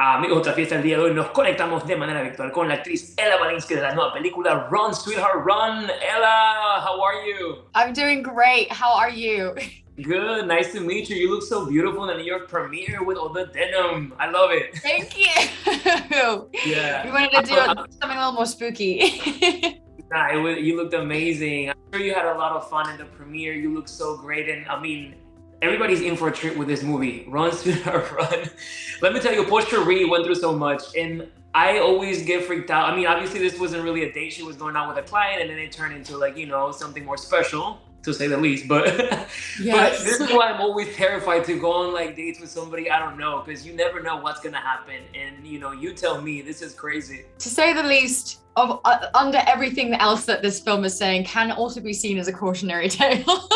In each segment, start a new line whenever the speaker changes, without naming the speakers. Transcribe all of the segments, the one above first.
Amigos de Fiesta, el día de hoy nos conectamos de manera virtual con la actriz Ella Balinska de la nueva película Run, Sweetheart, Run. Ella, how are you?
I'm doing great. How are you?
Good, nice to meet you. You look so beautiful in the New York premiere with all the denim. I love it.
Thank you.
Yeah.
We wanted to do something a little more spooky.
Nah, you looked amazing. I'm sure you had a lot of fun in the premiere. You look so great. And I mean, everybody's in for a treat with this movie. Run, Sweetheart, Run. Let me tell you, poor Cherie went through so much. And I always get freaked out. I mean, obviously this wasn't really a date. She was going out with a client and then it turned into like, you know, something more special, to say the least. But,
Yes.
but this is why I'm always terrified to go on like dates with somebody I don't know, because you never know what's gonna happen. And you know, you tell me, this is crazy.
To say the least, of under everything else that this film is saying, can also be seen as a cautionary tale.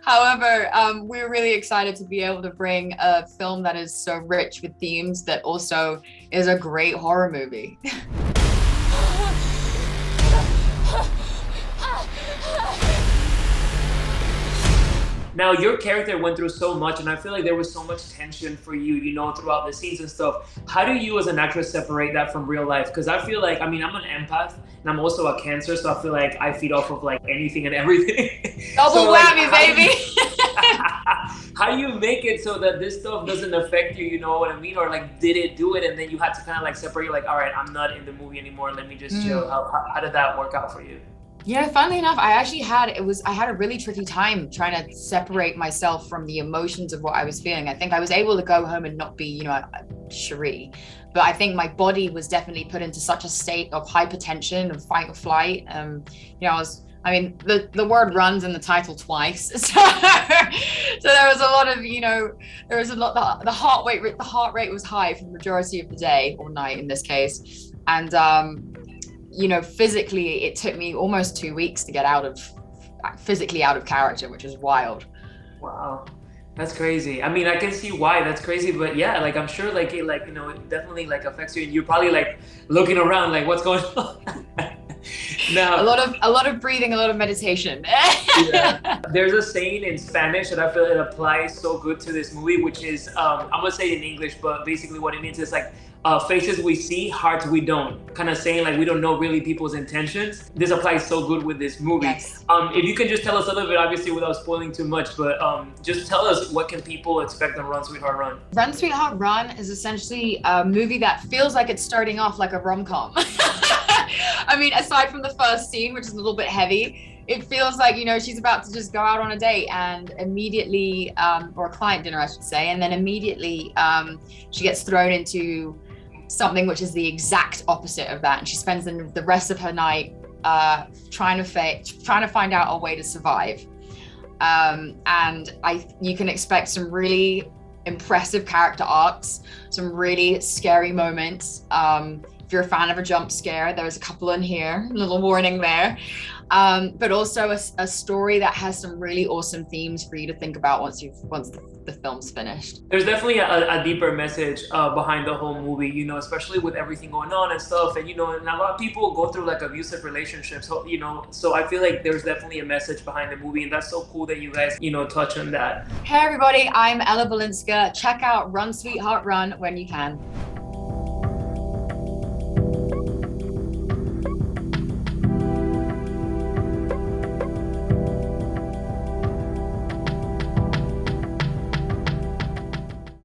However, we're really excited to be able to bring a film that is so rich with themes that also is a great horror movie.
Now, your character went through so much, and I feel like there was so much tension for you, you know, throughout the scenes and stuff. How do you as an actress separate that from real life? Because I feel like, I mean, I'm an empath, and I'm also a Cancer, so I feel like I feed off of like anything and everything.
Double
So, like,
whammy, baby!
how do you make it so that this stuff doesn't affect you, you know what I mean? Or like, did it do it, and then you had to kind of like separate, like, all right, I'm not in the movie anymore, let me just chill. How did that work out for you?
Yeah, funnily enough, I had a really tricky time trying to separate myself from the emotions of what I was feeling. I think I was able to go home and not be, you know, Cherie, but I think my body was definitely put into such a state of hypertension and fight or flight. You know, the word runs in the title twice. So there was a lot of, you know, the heart rate was high for the majority of the day or night in this case. And, you know, physically, it took me almost 2 weeks to get physically out of character, which is wild.
Wow, that's crazy. I mean, I can see why that's crazy, but yeah, like I'm sure, like it, like, you know, it definitely like affects you, and you're probably like looking around, like what's going on. Now,
a lot of breathing, a lot of meditation.
Yeah. There's a saying in Spanish that I feel it applies so good to this movie, which is I'm gonna say it in English, but basically what it means is like, faces we see, hearts we don't. Kind of saying like we don't know really people's intentions. This applies so good with this movie.
Yes.
If you can just tell us a little bit, obviously without spoiling too much, but just tell us, what can people expect on Run, Sweetheart, Run?
Run, Sweetheart, Run is essentially a movie that feels like it's starting off like a rom-com. I mean, aside from the first scene, which is a little bit heavy, it feels like, you know, she's about to just go out on a date and immediately, or a client dinner, I should say, and then immediately she gets thrown into something which is the exact opposite of that, and she spends the rest of her night trying to find out a way to survive. And you can expect some really impressive character arcs, some really scary moments. If you're a fan of a jump scare, there's a couple in here, a little warning there. But also a story that has some really awesome themes for you to think about once the film's finished.
There's definitely a deeper message behind the whole movie, you know, especially with everything going on and stuff. And, you know, and a lot of people go through like abusive relationships, so, you know, so I feel like there's definitely a message behind the movie, and that's so cool that you guys, you know, touch on that.
Hey everybody, I'm Ella Balinska. Check out Run, Sweetheart, Run when you can.